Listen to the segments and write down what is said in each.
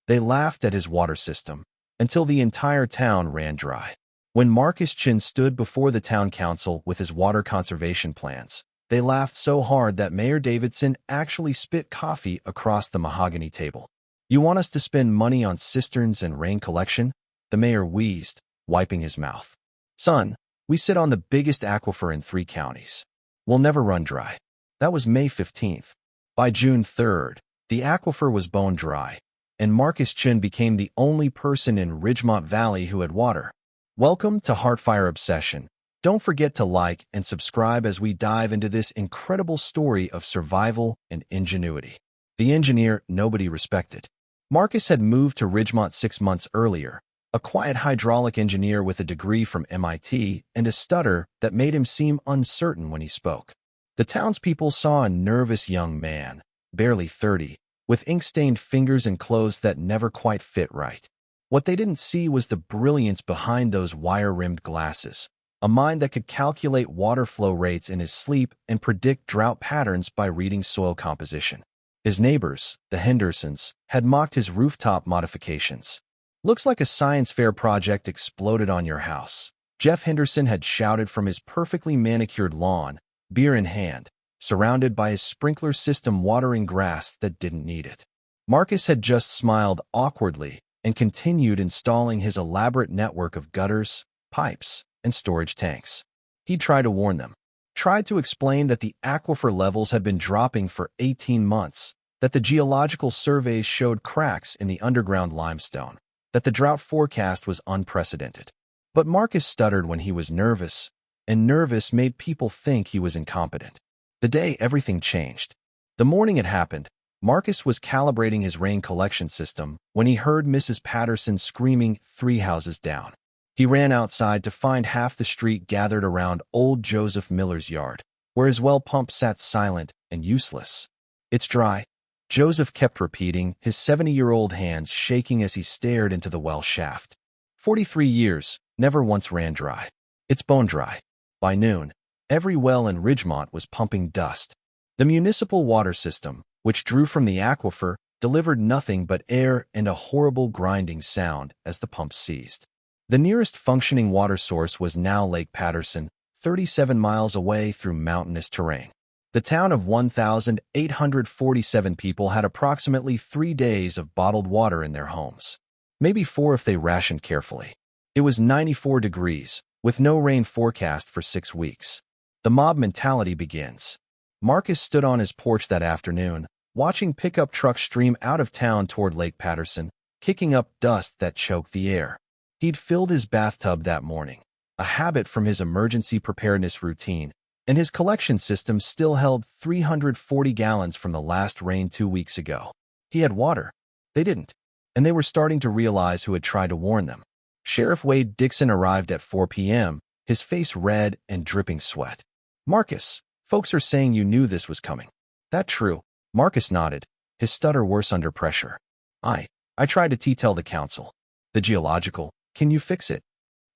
They laughed at his water system until the entire town ran dry. When Marcus Chin stood before the town council with his water conservation plans, they laughed so hard that Mayor Davidson actually spit coffee across the mahogany table. "You want us to spend money on cisterns and rain collection?" The mayor wheezed, wiping his mouth. "Son, we sit on the biggest aquifer in 3 counties. We'll never run dry." That was May 15th. By June 3rd, the aquifer was bone dry, and Marcus Chin became the only person in Ridgemont Valley who had water. Welcome to Heartfire Obsession. Don't forget to like and subscribe as we dive into this incredible story of survival and ingenuity. The engineer nobody respected. Marcus had moved to Ridgemont 6 months earlier, a quiet hydraulic engineer with a degree from MIT and a stutter that made him seem uncertain when he spoke. The townspeople saw a nervous young man, barely 30, with ink-stained fingers and clothes that never quite fit right. What they didn't see was the brilliance behind those wire-rimmed glasses, a mind that could calculate water flow rates in his sleep and predict drought patterns by reading soil composition. His neighbors, the Hendersons, had mocked his rooftop modifications. "Looks like a science fair project exploded on your house," Jeff Henderson had shouted from his perfectly manicured lawn, beer in hand, surrounded by his sprinkler system watering grass that didn't need it. Marcus had just smiled awkwardly and continued installing his elaborate network of gutters, pipes, and storage tanks. He tried to warn them, tried to explain that the aquifer levels had been dropping for 18 months, that the geological surveys showed cracks in the underground limestone, that the drought forecast was unprecedented. But Marcus stuttered when he was nervous, and nervous made people think he was incompetent. The day everything changed. The morning it happened, Marcus was calibrating his rain collection system when he heard Mrs. Patterson screaming 3 houses down. He ran outside to find half the street gathered around old Joseph Miller's yard, where his well pump sat silent and useless. "It's dry," Joseph kept repeating, his 70-year-old hands shaking as he stared into the well shaft. 43 years, never once ran dry. "It's bone dry." By noon, every well in Ridgemont was pumping dust. The municipal water system, which drew from the aquifer, delivered nothing but air and a horrible grinding sound as the pumps seized. The nearest functioning water source was now Lake Patterson, 37 miles away through mountainous terrain. The town of 1,847 people had approximately 3 days of bottled water in their homes. Maybe 4 if they rationed carefully. It was 94 degrees, with no rain forecast for 6 weeks. The mob mentality begins. Marcus stood on his porch that afternoon, watching pickup trucks stream out of town toward Lake Patterson, kicking up dust that choked the air. He'd filled his bathtub that morning, a habit from his emergency preparedness routine, and his collection system still held 340 gallons from the last rain 2 weeks ago. He had water. They didn't, and they were starting to realize who had tried to warn them. Sheriff Wade Dixon arrived at 4 p.m., his face red and dripping sweat. "Marcus, folks are saying you knew this was coming." "That true?" Marcus nodded, his stutter worse under pressure. I tried to tell the council. "The geological, can you fix it?"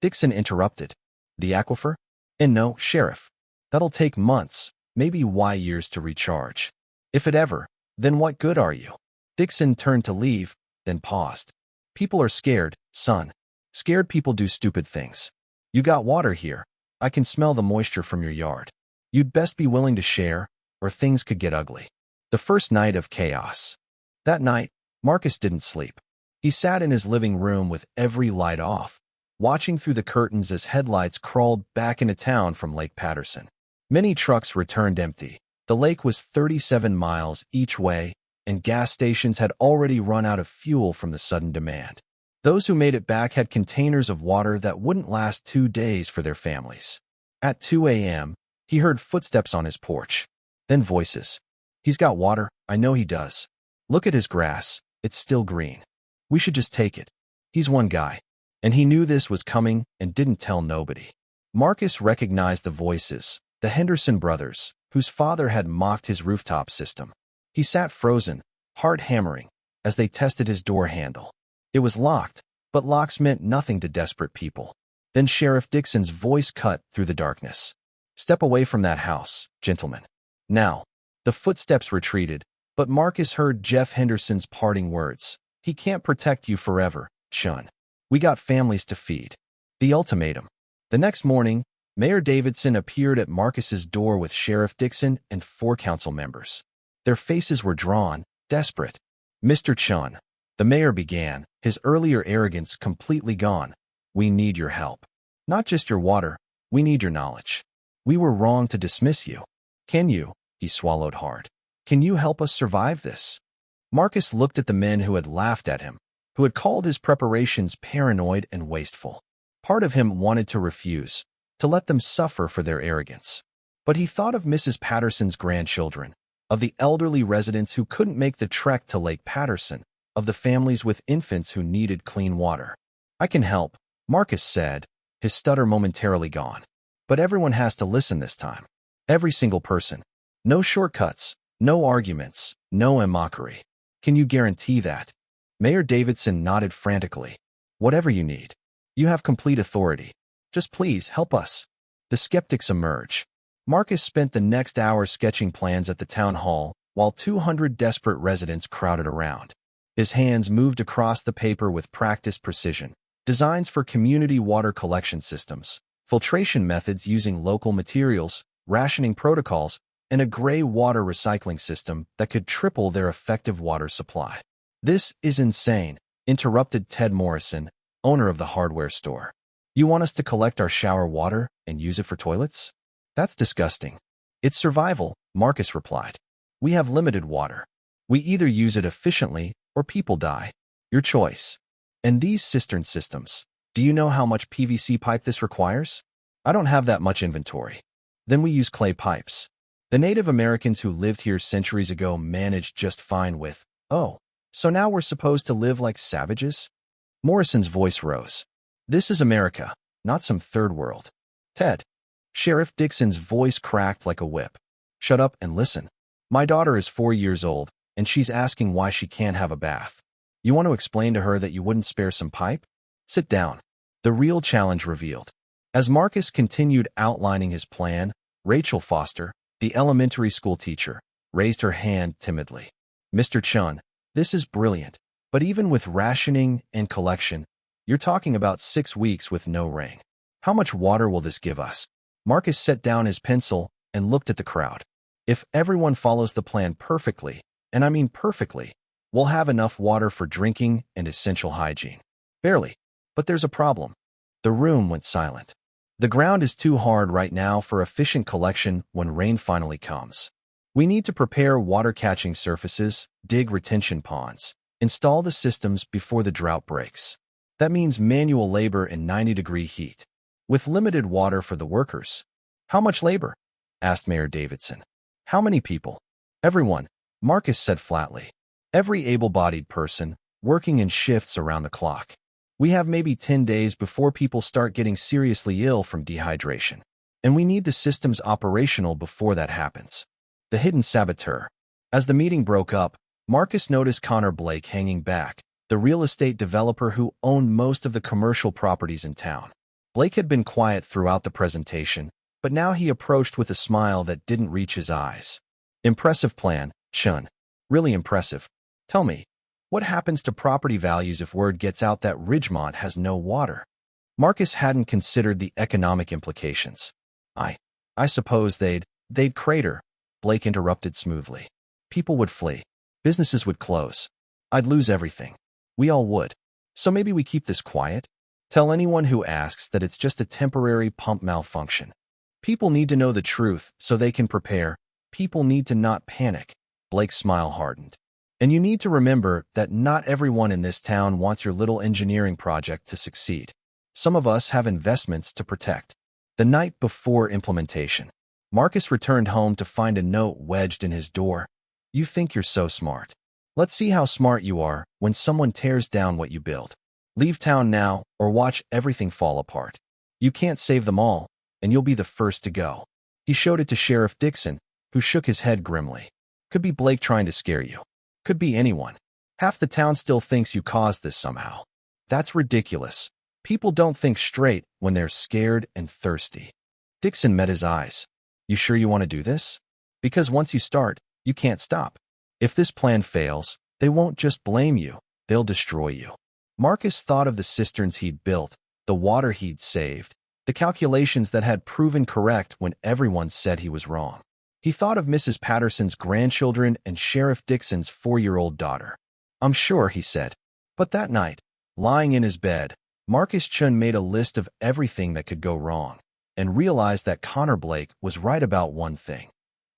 Dixon interrupted. "The aquifer? And no, Sheriff. That'll take months, maybe years to recharge. If it ever, then what good are you?" Dixon turned to leave, then paused. "People are scared, son. Scared people do stupid things. You got water here. I can smell the moisture from your yard. You'd best be willing to share, or things could get ugly." The first night of chaos. That night, Marcus didn't sleep. He sat in his living room with every light off, watching through the curtains as headlights crawled back into town from Lake Patterson. Many trucks returned empty. The lake was 37 miles each way, and gas stations had already run out of fuel from the sudden demand. Those who made it back had containers of water that wouldn't last 2 days for their families. At 2 a.m., he heard footsteps on his porch. Then voices. "He's got water, I know he does. Look at his grass, it's still green. We should just take it. He's one guy." And he knew this was coming and didn't tell nobody. Marcus recognized the voices, the Henderson brothers, whose father had mocked his rooftop system. He sat frozen, heart hammering, as they tested his door handle. It was locked, but locks meant nothing to desperate people. Then Sheriff Dixon's voice cut through the darkness. "Step away from that house, gentlemen." Now, the footsteps retreated, but Marcus heard Jeff Henderson's parting words. He can't protect you forever, Chun. We got families to feed. The ultimatum. The next morning, Mayor Davidson appeared at Marcus's door with Sheriff Dixon and 4 council members. Their faces were drawn, desperate. Mr. Chun, the mayor began, his earlier arrogance completely gone. We need your help. Not just your water, we need your knowledge. We were wrong to dismiss you. Can you, he swallowed hard, can you help us survive this? Marcus looked at the men who had laughed at him, who had called his preparations paranoid and wasteful. Part of him wanted to refuse, to let them suffer for their arrogance. But he thought of Mrs. Patterson's grandchildren, of the elderly residents who couldn't make the trek to Lake Patterson, of the families with infants who needed clean water. I can help, Marcus said, his stutter momentarily gone. But everyone has to listen this time. Every single person. No shortcuts, no arguments, no mockery. Can you guarantee that? Mayor Davidson nodded frantically. Whatever you need. You have complete authority. Just please help us. The skeptics emerge. Marcus spent the next hour sketching plans at the town hall, while 200 desperate residents crowded around. His hands moved across the paper with practiced precision. Designs for community water collection systems, filtration methods using local materials, rationing protocols, and a gray water recycling system that could triple their effective water supply. This is insane, interrupted Ted Morrison, owner of the hardware store. You want us to collect our shower water and use it for toilets? That's disgusting. It's survival, Marcus replied. We have limited water. We either use it efficiently or people die. Your choice. And these cistern systems, do you know how much PVC pipe this requires? I don't have that much inventory. Then we use clay pipes. The Native Americans who lived here centuries ago managed just fine with, oh, so now we're supposed to live like savages? Morrison's voice rose. This is America, not some third world. Ted. Sheriff Dixon's voice cracked like a whip. Shut up and listen. My daughter is 4 years old, and she's asking why she can't have a bath. You want to explain to her that you wouldn't spare some pipe? Sit down. The real challenge revealed. As Marcus continued outlining his plan, Rachel Foster, the elementary school teacher, raised her hand timidly. Mr. Chun, this is brilliant, but even with rationing and collection, you're talking about 6 weeks with no rain. How much water will this give us? Marcus set down his pencil and looked at the crowd. If everyone follows the plan perfectly, and I mean perfectly, we'll have enough water for drinking and essential hygiene. Barely. But there's a problem. The room went silent. The ground is too hard right now for efficient collection when rain finally comes. We need to prepare water-catching surfaces, dig retention ponds, install the systems before the drought breaks. That means manual labor in 90-degree heat, with limited water for the workers. How much labor? Asked Mayor Davidson. How many people? Everyone, Marcus said flatly. Every able-bodied person, working in shifts around the clock. We have maybe 10 days before people start getting seriously ill from dehydration. And we need the systems operational before that happens. The hidden saboteur. As the meeting broke up, Marcus noticed Connor Blake hanging back, the real estate developer who owned most of the commercial properties in town. Blake had been quiet throughout the presentation, but now he approached with a smile that didn't reach his eyes. Impressive plan, Chun. Really impressive. Tell me, what happens to property values if word gets out that Ridgemont has no water? Marcus hadn't considered the economic implications. I suppose they'd crater, Blake interrupted smoothly. People would flee. Businesses would close. I'd lose everything. We all would. So maybe we keep this quiet? Tell anyone who asks that it's just a temporary pump malfunction. People need to know the truth so they can prepare. People need to not panic. Blake's smile hardened. And you need to remember that not everyone in this town wants your little engineering project to succeed. Some of us have investments to protect. The night before implementation, Marcus returned home to find a note wedged in his door. You think you're so smart. Let's see how smart you are when someone tears down what you build. Leave town now or watch everything fall apart. You can't save them all, and you'll be the first to go. He showed it to Sheriff Dixon, who shook his head grimly. Could be Blake trying to scare you. Could be anyone. Half the town still thinks you caused this somehow. That's ridiculous. People don't think straight when they're scared and thirsty. Dixon met his eyes. You sure you want to do this? Because once you start, you can't stop. If this plan fails, they won't just blame you. They'll destroy you. Marcus thought of the cisterns he'd built, the water he'd saved, the calculations that had proven correct when everyone said he was wrong. He thought of Mrs. Patterson's grandchildren and Sheriff Dixon's 4-year-old daughter. I'm sure, he said. But that night, lying in his bed, Marcus Chun made a list of everything that could go wrong and realized that Connor Blake was right about one thing.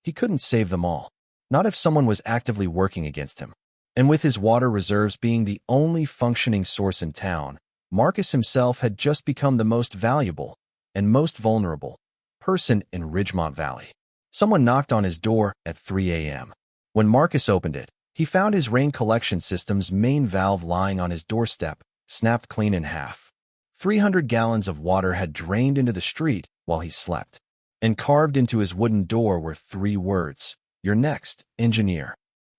He couldn't save them all, not if someone was actively working against him. And with his water reserves being the only functioning source in town, Marcus himself had just become the most valuable and most vulnerable person in Ridgemont Valley. Someone knocked on his door at 3 a.m. When Marcus opened it, he found his rain collection system's main valve lying on his doorstep, snapped clean in half. 300 gallons of water had drained into the street while he slept, and carved into his wooden door were 3 words: "You're next, engineer."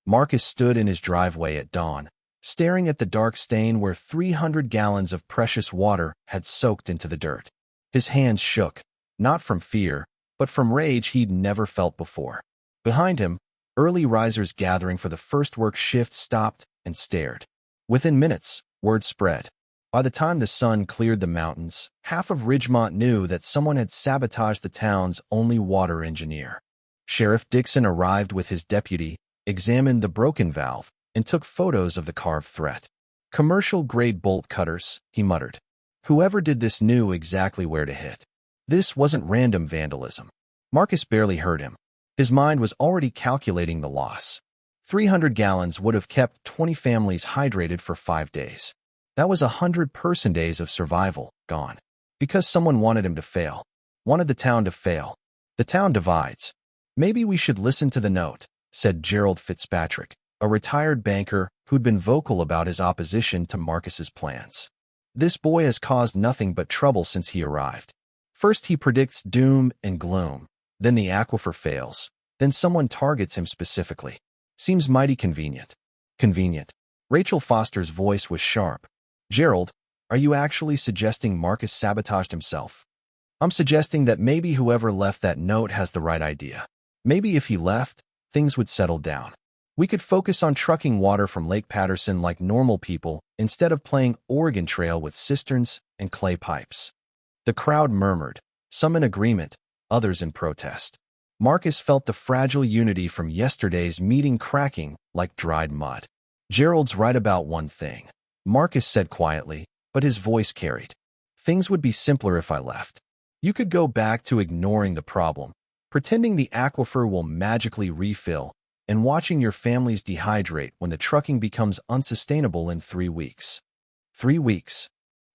Marcus stood in his driveway at dawn, staring at the dark stain where 300 gallons of precious water had soaked into the dirt. His hands shook, not from fear, but from rage he'd never felt before. Behind him, early risers gathering for the first work shift stopped and stared. Within minutes, word spread. By the time the sun cleared the mountains, half of Ridgemont knew that someone had sabotaged the town's only water engineer. Sheriff Dixon arrived with his deputy, examined the broken valve, and took photos of the carved threat. "Commercial-grade bolt cutters," he muttered. Whoever did this knew exactly where to hit. This wasn't random vandalism. Marcus barely heard him. His mind was already calculating the loss. 300 gallons would have kept 20 families hydrated for 5 days. That was 100 person days of survival gone. Because someone wanted him to fail. Wanted the town to fail. The town divides. "Maybe we should listen to the note," said Gerald Fitzpatrick, a retired banker who'd been vocal about his opposition to Marcus's plans. "This boy has caused nothing but trouble since he arrived. First he predicts doom and gloom, then the aquifer fails, then someone targets him specifically. Seems mighty convenient." Convenient. Rachel Foster's voice was sharp. "Gerald, are you actually suggesting Marcus sabotaged himself?" "I'm suggesting that maybe whoever left that note has the right idea. Maybe if he left, things would settle down. We could focus on trucking water from Lake Patterson like normal people instead of playing Oregon Trail with cisterns and clay pipes." The crowd murmured, some in agreement, others in protest. Marcus felt the fragile unity from yesterday's meeting cracking like dried mud. "Gerald's right about one thing," Marcus said quietly, but his voice carried. "Things would be simpler if I left. You could go back to ignoring the problem, pretending the aquifer will magically refill, and watching your families dehydrate when the trucking becomes unsustainable in 3 weeks. 3 weeks.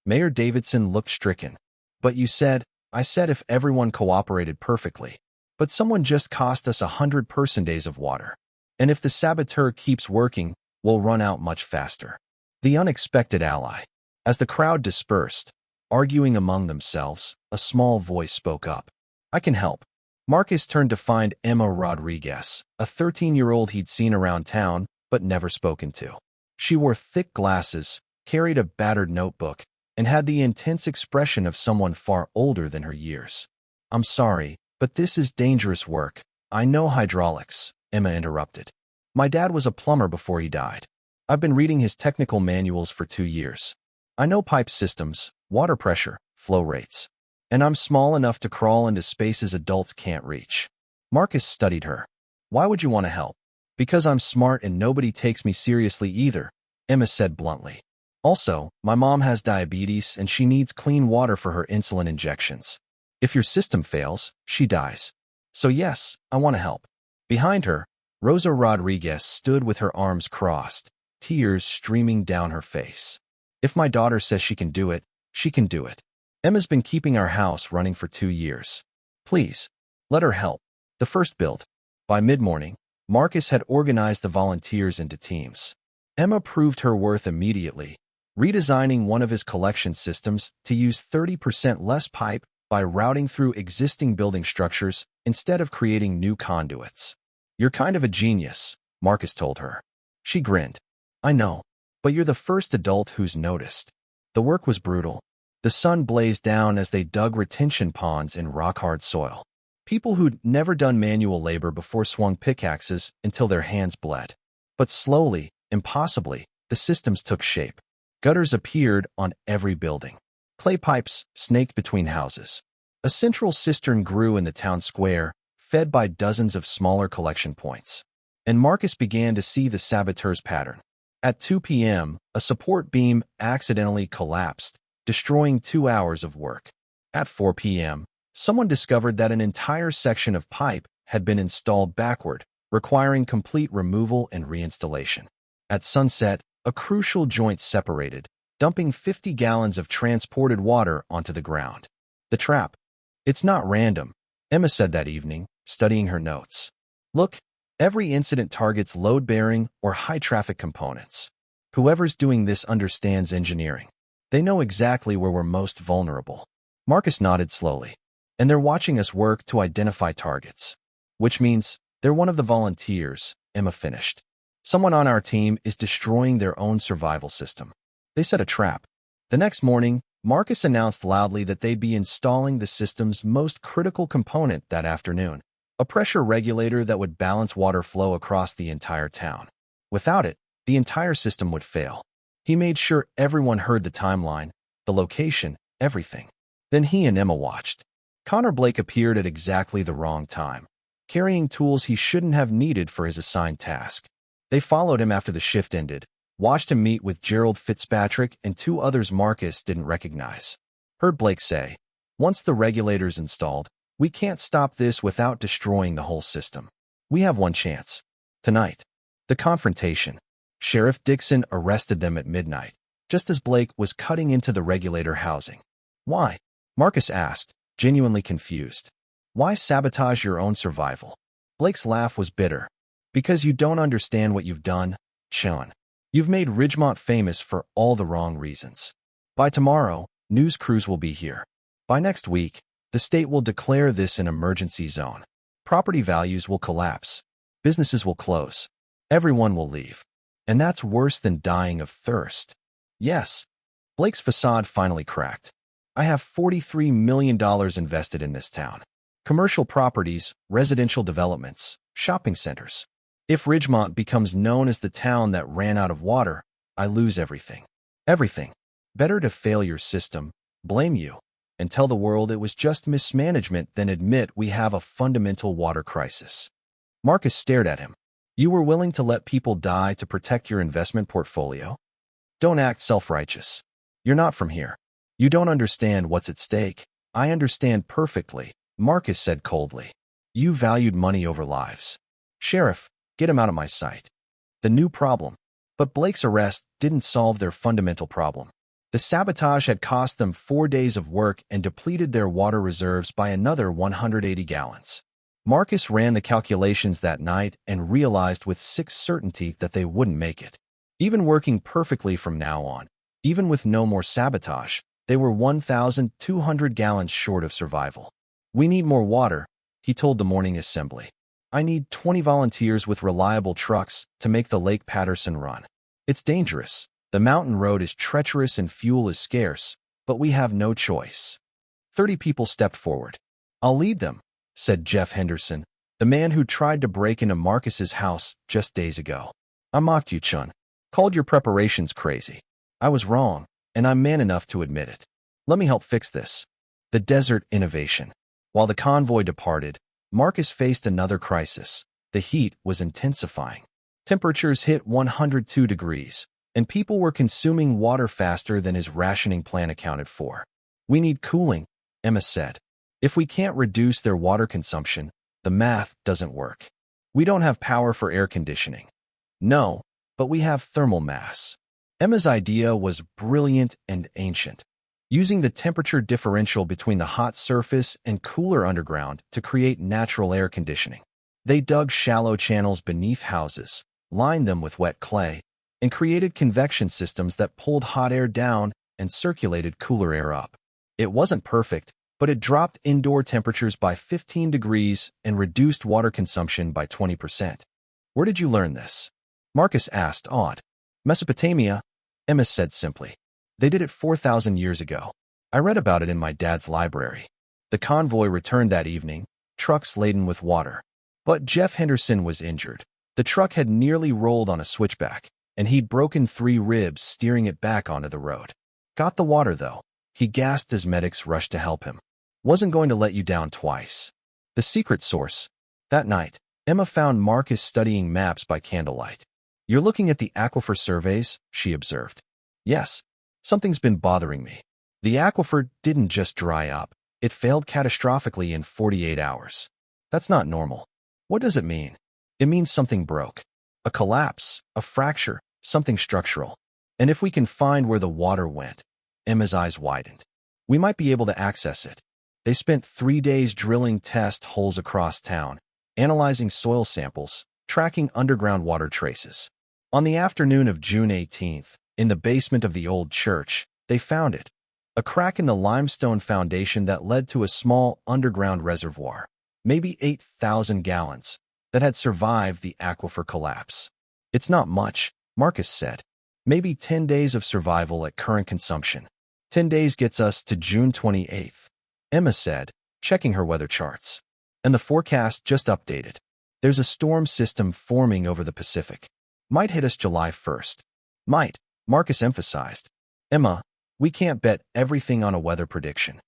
Mayor Davidson looked stricken. "But you said," "I said if everyone cooperated perfectly. But someone just cost us 100 person days of water. And if the saboteur keeps working, we'll run out much faster." The unexpected ally. As the crowd dispersed, arguing among themselves, a small voice spoke up. "I can help." Marcus turned to find Emma Rodriguez, a 13-year-old he'd seen around town but never spoken to. She wore thick glasses, carried a battered notebook, and had the intense expression of someone far older than her years. "I'm sorry, but this is dangerous work." "I know hydraulics," Emma interrupted. "My dad was a plumber before he died. I've been reading his technical manuals for 2 years. I know pipe systems, water pressure, flow rates. And I'm small enough to crawl into spaces adults can't reach." Marcus studied her. "Why would you want to help?" "Because I'm smart and nobody takes me seriously either," Emma said bluntly. "Also, my mom has diabetes and she needs clean water for her insulin injections. If your system fails, she dies. So yes, I want to help." Behind her, Rosa Rodriguez stood with her arms crossed, tears streaming down her face. "If my daughter says she can do it, she can do it. Emma's been keeping our house running for 2 years. Please, let her help." The first build. By mid-morning, Marcus had organized the volunteers into teams. Emma proved her worth immediately, redesigning one of his collection systems to use 30% less pipe by routing through existing building structures instead of creating new conduits. "You're kind of a genius," Marcus told her. She grinned. "I know, but you're the first adult who's noticed." The work was brutal. The sun blazed down as they dug retention ponds in rock-hard soil. People who'd never done manual labor before swung pickaxes until their hands bled. But slowly, impossibly, The systems took shape. Gutters appeared on every building. Clay pipes snaked between houses. A central cistern grew in the town square, fed by dozens of smaller collection points. And Marcus began to see the saboteur's pattern. At 2 p.m., a support beam accidentally collapsed, destroying 2 hours of work. At 4 p.m., someone discovered that an entire section of pipe had been installed backward, requiring complete removal and reinstallation. At sunset, a crucial joint separated, dumping 50 gallons of transported water onto the ground. The trap. It's not random, Emma said that evening, studying her notes. Look, every incident targets load-bearing or high-traffic components. Whoever's doing this understands engineering. They know exactly where we're most vulnerable. Marcus nodded slowly. And they're watching us work to identify targets. Which means they're one of the volunteers, Emma finished. Someone on our team is destroying their own survival system. They set a trap. The next morning, Marcus announced loudly that they'd be installing the system's most critical component that afternoon, a pressure regulator that would balance water flow across the entire town. Without it, the entire system would fail. He made sure everyone heard the timeline, the location, everything. Then he and Emma watched. Connor Blake appeared at exactly the wrong time, carrying tools he shouldn't have needed for his assigned task. They followed him after the shift ended, watched him meet with Gerald Fitzpatrick and 2 others Marcus didn't recognize. Heard Blake say, "Once the regulator's installed, we can't stop this without destroying the whole system. We have one chance. Tonight." The confrontation. Sheriff Dixon arrested them at midnight, just as Blake was cutting into the regulator housing. "Why?" Marcus asked, genuinely confused. "Why sabotage your own survival?" Blake's laugh was bitter. "Because you don't understand what you've done, Sean. You've made Ridgemont famous for all the wrong reasons. By tomorrow, news crews will be here. By next week, the state will declare this an emergency zone. Property values will collapse. Businesses will close. Everyone will leave. And that's worse than dying of thirst." Yes. Blake's facade finally cracked. "I have $43 million invested in this town. Commercial properties, residential developments, shopping centers. If Ridgemont becomes known as the town that ran out of water, I lose everything. Everything. Better to fail your system, blame you, and tell the world it was just mismanagement than admit we have a fundamental water crisis." Marcus stared at him. "You were willing to let people die to protect your investment portfolio? Don't act self-righteous. You're not from here. You don't understand what's at stake." "I understand perfectly," Marcus said coldly. "You valued money over lives. Sheriff, get him out of my sight." The new problem. But Blake's arrest didn't solve their fundamental problem. The sabotage had cost them 4 days of work and depleted their water reserves by another 180 gallons. Marcus ran the calculations that night and realized with sick certainty that they wouldn't make it. Even working perfectly from now on, even with no more sabotage, they were 1,200 gallons short of survival. "We need more water," he told the morning assembly. "I need 20 volunteers with reliable trucks to make the Lake Patterson run. It's dangerous. The mountain road is treacherous and fuel is scarce, but we have no choice." 30 people stepped forward. "I'll lead them," said Jeff Henderson, the man who tried to break into Marcus's house just days ago. "I mocked you, Chun. Called your preparations crazy. I was wrong, and I'm man enough to admit it. Let me help fix this." The desert innovation. While the convoy departed, Marcus faced another crisis. The heat was intensifying. Temperatures hit 102 degrees, and people were consuming water faster than his rationing plan accounted for. "We need cooling," Emma said. "If we can't reduce their water consumption, the math doesn't work. We don't have power for air conditioning." "No, but we have thermal mass." Emma's idea was brilliant and ancient. Using the temperature differential between the hot surface and cooler underground to create natural air conditioning. They dug shallow channels beneath houses, lined them with wet clay, and created convection systems that pulled hot air down and circulated cooler air up. It wasn't perfect, but it dropped indoor temperatures by 15 degrees and reduced water consumption by 20%. "Where did you learn this?" Marcus asked, awed. "Mesopotamia," Emma said simply. "They did it 4,000 years ago. I read about it in my dad's library." The convoy returned that evening, trucks laden with water. But Jeff Henderson was injured. The truck had nearly rolled on a switchback. and he'd broken 3 ribs steering it back onto the road. Got the water, though. He gasped as medics rushed to help him. Wasn't going to let you down twice. The secret source. That night, Emma found Marcus studying maps by candlelight. You're looking at the aquifer surveys, she observed. Yes. Something's been bothering me. The aquifer didn't just dry up. It failed catastrophically in 48 hours. That's not normal. What does it mean? It means something broke. A collapse, a fracture, something structural. And if we can find where the water went, Emma's eyes widened. We might be able to access it. They spent 3 days drilling test holes across town, analyzing soil samples, tracking underground water traces. On the afternoon of June 18th, in the basement of the old church, they found it. A crack in the limestone foundation that led to a small underground reservoir, maybe 8,000 gallons, that had survived the aquifer collapse. It's not much, Marcus said. Maybe 10 days of survival at current consumption. 10 days gets us to June 28th, Emma said, checking her weather charts. And the forecast just updated. There's a storm system forming over the Pacific. Might hit us July 1st. Might, Marcus emphasized. Emma, we can't bet everything on a weather prediction.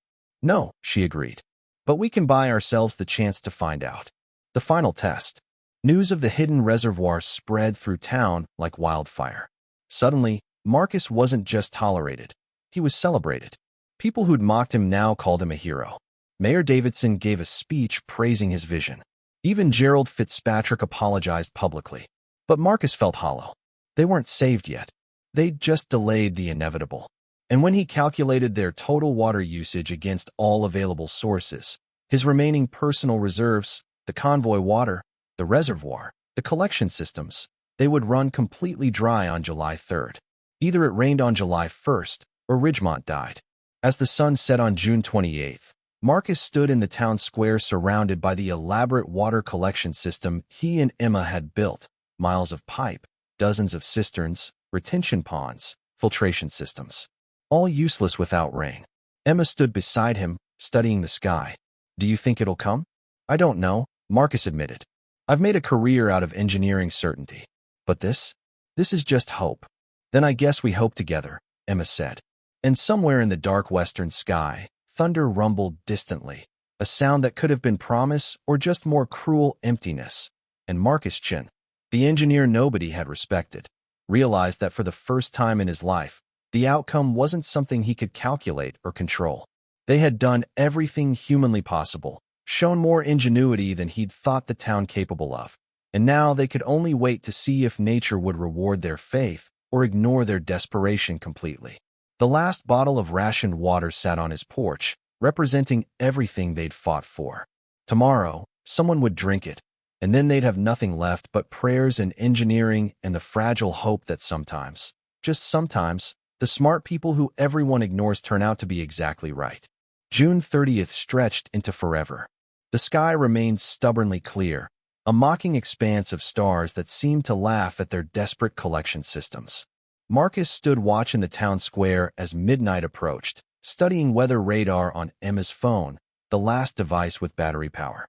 No, she agreed. But we can buy ourselves the chance to find out. The final test. News of the hidden reservoir spread through town like wildfire. Suddenly, Marcus wasn't just tolerated. He was celebrated. People who'd mocked him now called him a hero. Mayor Davidson gave a speech praising his vision. Even Gerald Fitzpatrick apologized publicly. But Marcus felt hollow. They weren't saved yet. They'd just delayed the inevitable. And when he calculated their total water usage against all available sources, his remaining personal reserves, the convoy water, the reservoir, the collection systems, they would run completely dry on July 3rd. Either it rained on July 1st, or Ridgemont died. As the sun set on June 28th, Marcus stood in the town square surrounded by the elaborate water collection system he and Emma had built. Miles of pipe, dozens of cisterns, retention ponds, filtration systems. All useless without rain. Emma stood beside him, studying the sky. Do you think it'll come? I don't know, Marcus admitted. I've made a career out of engineering certainty. But this is just hope. Then I guess we hope together, Emma said. And somewhere in the dark western sky, thunder rumbled distantly, a sound that could have been promise or just more cruel emptiness. And Marcus Chin, the engineer nobody had respected, realized that for the first time in his life, the outcome wasn't something he could calculate or control. They had done everything humanly possible, shown more ingenuity than he'd thought the town capable of, and now they could only wait to see if nature would reward their faith or ignore their desperation completely. The last bottle of rationed water sat on his porch, representing everything they'd fought for. Tomorrow, someone would drink it, and then they'd have nothing left but prayers and engineering and the fragile hope that sometimes, just sometimes, the smart people who everyone ignores turn out to be exactly right. June 30th stretched into forever. The sky remained stubbornly clear, a mocking expanse of stars that seemed to laugh at their desperate collection systems. Marcus stood watch in the town square as midnight approached, studying weather radar on Emma's phone, the last device with battery power.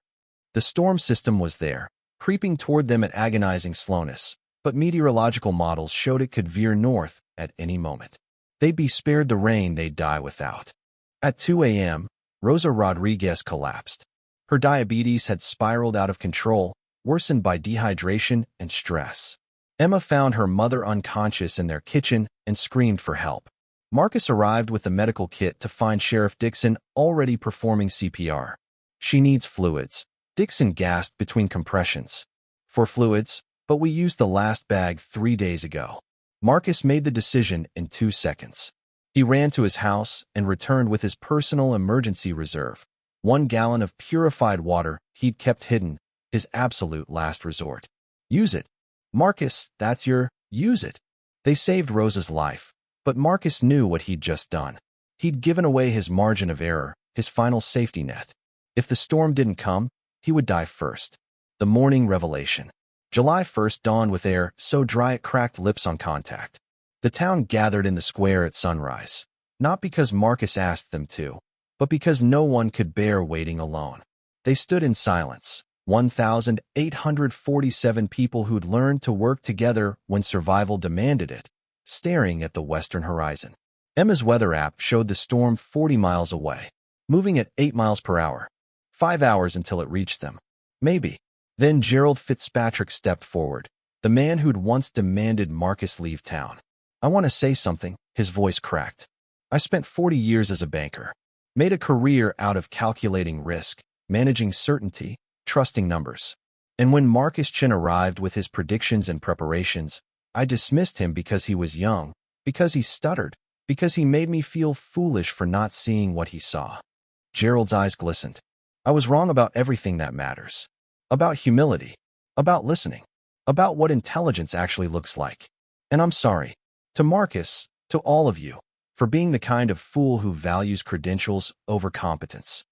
The storm system was there, creeping toward them at agonizing slowness, but meteorological models showed it could veer north at any moment. They'd be spared the rain they'd die without. At 2 a.m., Rosa Rodriguez collapsed. Her diabetes had spiraled out of control, worsened by dehydration and stress. Emma found her mother unconscious in their kitchen and screamed for help. Marcus arrived with the medical kit to find Sheriff Dixon already performing CPR. She needs fluids, Dixon gasped between compressions. For fluids, but we used the last bag 3 days ago. Marcus made the decision in 2 seconds. He ran to his house and returned with his personal emergency reserve, 1 gallon of purified water he'd kept hidden, his absolute last resort. Use it. Marcus, use it. They saved Rosa's life, but Marcus knew what he'd just done. He'd given away his margin of error, his final safety net. If the storm didn't come, he would die first. The morning revelation. July 1st dawned with air so dry it cracked lips on contact. The town gathered in the square at sunrise, not because Marcus asked them to, but because no one could bear waiting alone. They stood in silence, 1,847 people who'd learned to work together when survival demanded it, staring at the western horizon. Emma's weather app showed the storm 40 miles away, moving at 8 miles per hour. 5 hours until it reached them. Maybe. Then Gerald Fitzpatrick stepped forward, the man who'd once demanded Marcus leave town. "I want to say something," his voice cracked. "I spent 40 years as a banker. Made a career out of calculating risk, managing certainty, trusting numbers. And when Marcus Chin arrived with his predictions and preparations, I dismissed him because he was young, because he stuttered, because he made me feel foolish for not seeing what he saw." Gerald's eyes glistened. "I was wrong about everything that matters. About humility, about listening, about what intelligence actually looks like. And I'm sorry, to Marcus, to all of you, for being the kind of fool who values credentials over competence."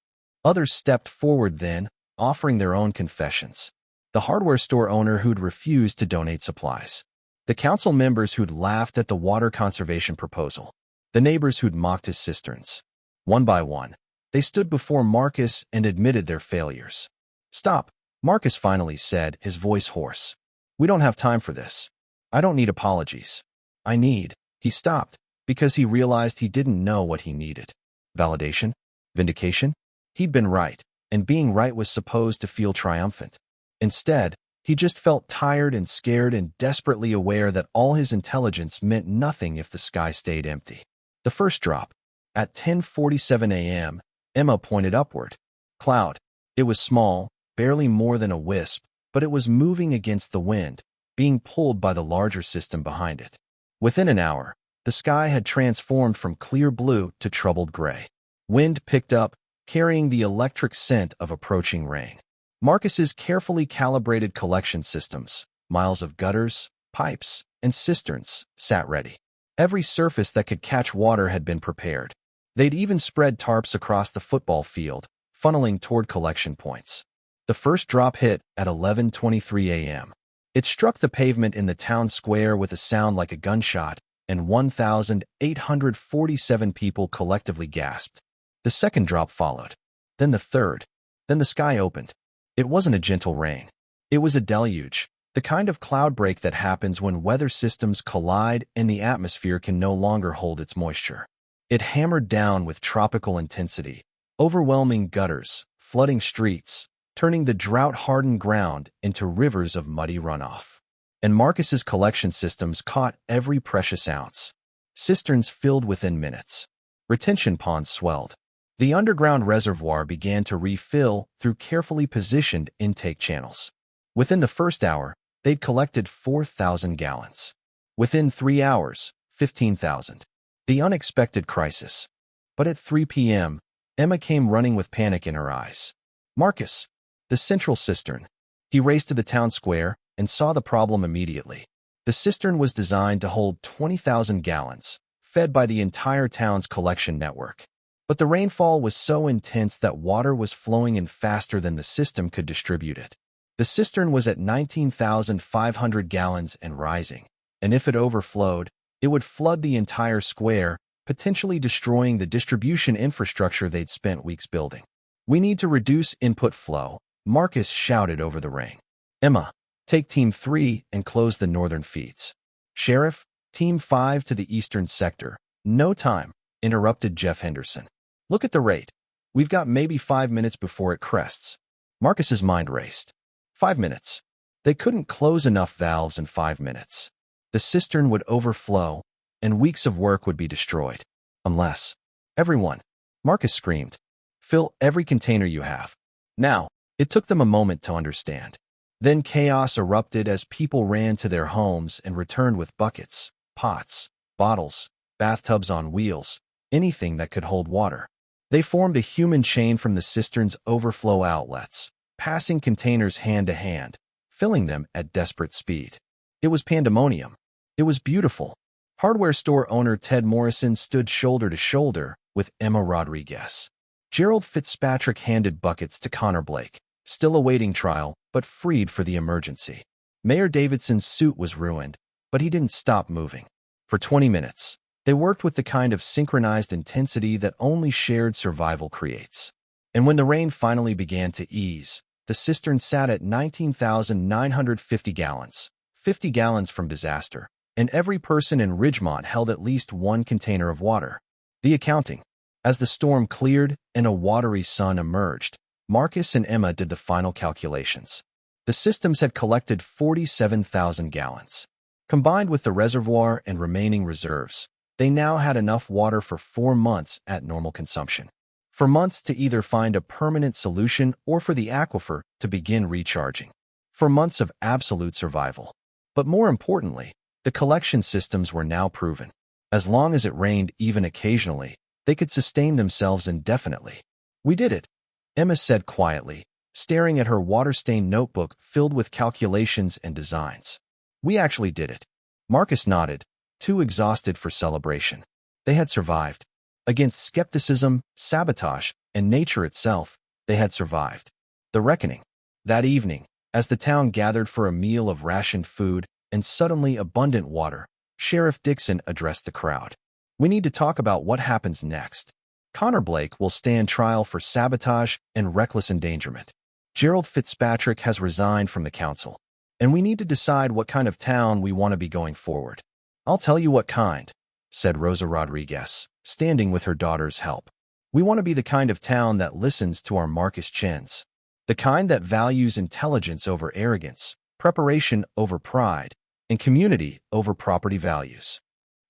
Others stepped forward then, offering their own confessions. The hardware store owner who'd refused to donate supplies. The council members who'd laughed at the water conservation proposal. The neighbors who'd mocked his cisterns. One by one, they stood before Marcus and admitted their failures. "Stop," Marcus finally said, his voice hoarse. "We don't have time for this. I don't need apologies. I need—" He stopped, because he realized he didn't know what he needed. Validation? Vindication? He'd been right, and being right was supposed to feel triumphant. Instead, he just felt tired and scared and desperately aware that all his intelligence meant nothing if the sky stayed empty. The first drop. At 10:47 a.m., Emma pointed upward. Cloud. It was small, barely more than a wisp, but it was moving against the wind, being pulled by the larger system behind it. Within an hour, the sky had transformed from clear blue to troubled gray. Wind picked up, carrying the electric scent of approaching rain. Marcus's carefully calibrated collection systems, miles of gutters, pipes, and cisterns, sat ready. Every surface that could catch water had been prepared. They'd even spread tarps across the football field, funneling toward collection points. The first drop hit at 11:23 a.m. It struck the pavement in the town square with a sound like a gunshot, and 1,847 people collectively gasped. The second drop followed. Then the third. Then the sky opened. It wasn't a gentle rain. It was a deluge, the kind of cloud break that happens when weather systems collide and the atmosphere can no longer hold its moisture. It hammered down with tropical intensity, overwhelming gutters, flooding streets, turning the drought-hardened ground into rivers of muddy runoff. And Marcus's collection systems caught every precious ounce. Cisterns filled within minutes. Retention ponds swelled. The underground reservoir began to refill through carefully positioned intake channels. Within the first hour, they'd collected 4,000 gallons. Within 3 hours, 15,000. The unexpected crisis. But at 3 p.m., Emma came running with panic in her eyes. "Marcus!" The central cistern. He raced to the town square and saw the problem immediately. The cistern was designed to hold 20,000 gallons, fed by the entire town's collection network. But the rainfall was so intense that water was flowing in faster than the system could distribute it. The cistern was at 19,500 gallons and rising, and if it overflowed, it would flood the entire square, potentially destroying the distribution infrastructure they'd spent weeks building. "We need to reduce input flow," Marcus shouted over the rain. "Emma, take Team 3 and close the northern feeds. Sheriff, Team 5 to the eastern sector." "No time," interrupted Jeff Henderson. "Look at the rate. We've got maybe 5 minutes before it crests." Marcus's mind raced. 5 minutes. They couldn't close enough valves in 5 minutes. The cistern would overflow, and weeks of work would be destroyed. Unless... "Everyone," Marcus screamed. "Fill every container you have. Now." It took them a moment to understand. Then chaos erupted as people ran to their homes and returned with buckets, pots, bottles, bathtubs on wheels, anything that could hold water. They formed a human chain from the cistern's overflow outlets, passing containers hand to hand, filling them at desperate speed. It was pandemonium. It was beautiful. Hardware store owner Ted Morrison stood shoulder to shoulder with Emma Rodriguez. Gerald Fitzpatrick handed buckets to Connor Blake, still awaiting trial, but freed for the emergency. Mayor Davidson's suit was ruined, but he didn't stop moving. For 20 minutes, they worked with the kind of synchronized intensity that only shared survival creates. And when the rain finally began to ease, The cistern sat at 19,950 gallons, 50 gallons from disaster, and every person in Ridgemont held at least one container of water. The accounting. As the storm cleared and a watery sun emerged, Marcus and Emma did the final calculations. The systems had collected 47,000 gallons. Combined with the reservoir and remaining reserves, they now had enough water for 4 months at normal consumption. For months to either find a permanent solution or for the aquifer to begin recharging. For months of absolute survival. But more importantly, the collection systems were now proven. As long as it rained even occasionally, they could sustain themselves indefinitely. "We did it," Emma said quietly, staring at her water-stained notebook filled with calculations and designs. "We actually did it." Marcus nodded, too exhausted for celebration. They had survived. Against skepticism, sabotage, and nature itself, they had survived. The reckoning. That evening, as the town gathered for a meal of rationed food and suddenly abundant water, Sheriff Dixon addressed the crowd. "We need to talk about what happens next. Connor Blake will stand trial for sabotage and reckless endangerment. Gerald Fitzpatrick has resigned from the council, and we need to decide what kind of town we want to be going forward." "I'll tell you what kind," said Rosa Rodriguez, standing with her daughter's help. "We want to be the kind of town that listens to our Marcus Chins. The kind that values intelligence over arrogance, preparation over pride, and community over property values."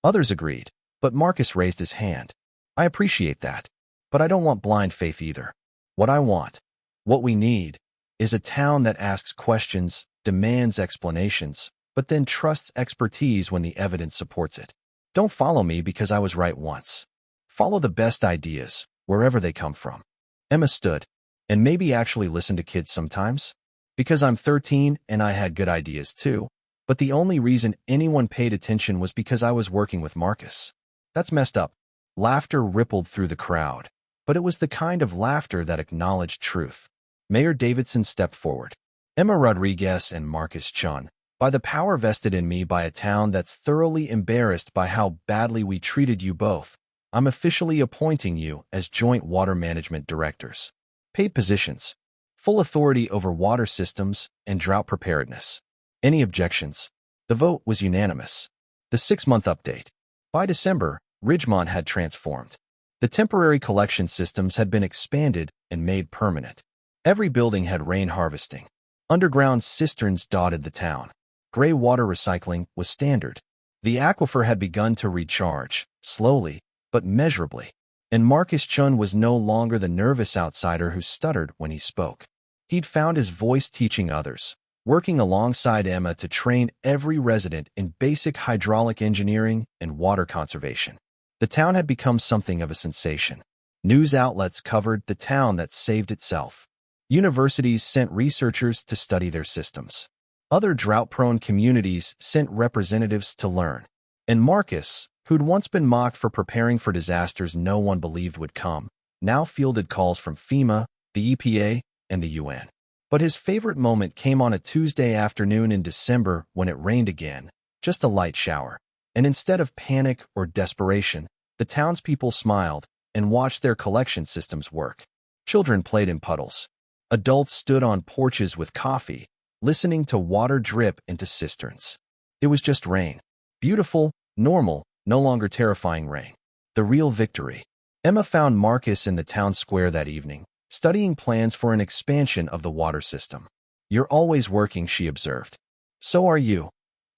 Others agreed, but Marcus raised his hand. "I appreciate that, but I don't want blind faith either. What I want, what we need, is a town that asks questions, demands explanations, but then trusts expertise when the evidence supports it. Don't follow me because I was right once. Follow the best ideas, wherever they come from." Emma stood, "And maybe actually listen to kids sometimes? Because I'm 13 and I had good ideas too, but the only reason anyone paid attention was because I was working with Marcus. That's messed up." Laughter rippled through the crowd, but it was the kind of laughter that acknowledged truth. Mayor Davidson stepped forward. "Emma Rodriguez and Marcus Chun, by the power vested in me by a town that's thoroughly embarrassed by how badly we treated you both, I'm officially appointing you as joint water management directors. Paid positions, full authority over water systems and drought preparedness." Any objections? The vote was unanimous. The 6-month update. By December, Ridgemont had transformed. The temporary collection systems had been expanded and made permanent. Every building had rain harvesting. Underground cisterns dotted the town. Gray water recycling was standard. The aquifer had begun to recharge, slowly, but measurably. And Marcus Chun was no longer the nervous outsider who stuttered when he spoke. He'd found his voice teaching others, working alongside Emma to train every resident in basic hydraulic engineering and water conservation. The town had become something of a sensation. News outlets covered the town that saved itself. Universities sent researchers to study their systems. Other drought-prone communities sent representatives to learn. And Marcus, who'd once been mocked for preparing for disasters no one believed would come, now fielded calls from FEMA, the EPA, and the UN. But his favorite moment came on a Tuesday afternoon in December when it rained again, just a light shower. And instead of panic or desperation, the townspeople smiled and watched their collection systems work. Children played in puddles. Adults stood on porches with coffee, listening to water drip into cisterns. It was just rain. Beautiful, normal, no longer terrifying rain. The real victory. Emma found Marcus in the town square that evening, studying plans for an expansion of the water system. "You're always working," she observed. "So are you,"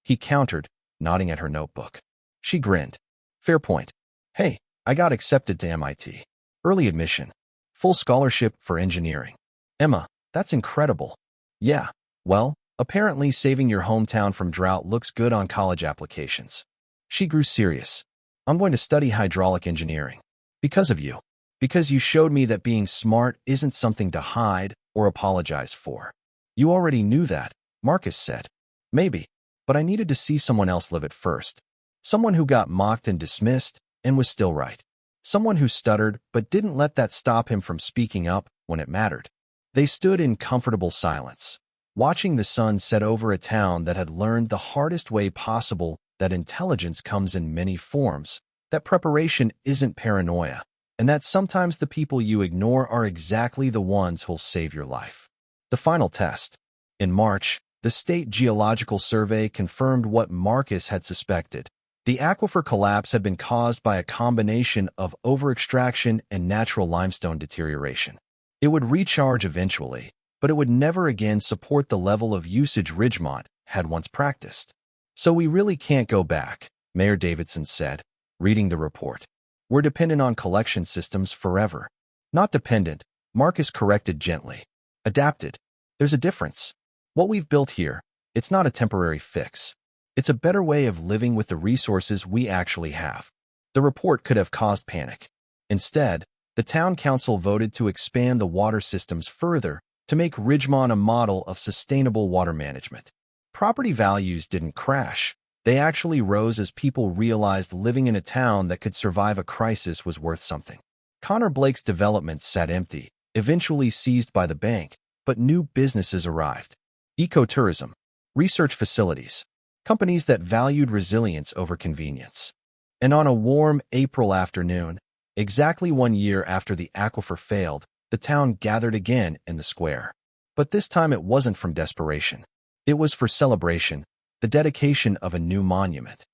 he countered, nodding at her notebook. She grinned. "Fair point. Hey, I got accepted to MIT. Early admission. Full scholarship for engineering." "Emma, that's incredible." "Yeah, well, apparently saving your hometown from drought looks good on college applications." She grew serious. "I'm going to study hydraulic engineering. Because of you. Because you showed me that being smart isn't something to hide or apologize for." "You already knew that," Marcus said. "Maybe, but I needed to see someone else live it first. Someone who got mocked and dismissed and was still right. Someone who stuttered but didn't let that stop him from speaking up when it mattered." They stood in comfortable silence, watching the sun set over a town that had learned the hardest way possible that intelligence comes in many forms, that preparation isn't paranoia, and that sometimes the people you ignore are exactly the ones who'll save your life. The final test. In March, the State Geological Survey confirmed what Marcus had suspected. The aquifer collapse had been caused by a combination of over-extraction and natural limestone deterioration. It would recharge eventually, but it would never again support the level of usage Ridgemont had once practiced. So we really can't go back, Mayor Davidson said, reading the report. We're dependent on collection systems forever. Not dependent, Marcus corrected gently. Adapted. There's a difference. What we've built here, it's not a temporary fix. It's a better way of living with the resources we actually have. The report could have caused panic. Instead, the town council voted to expand the water systems further to make Ridgemont a model of sustainable water management. Property values didn't crash. They actually rose as people realized living in a town that could survive a crisis was worth something. Connor Blake's developments sat empty, eventually seized by the bank, but new businesses arrived. Ecotourism, research facilities, companies that valued resilience over convenience. And on a warm April afternoon, exactly 1 year after the aquifer failed, the town gathered again in the square. But this time it wasn't from desperation. It was for celebration, the dedication of a new monument.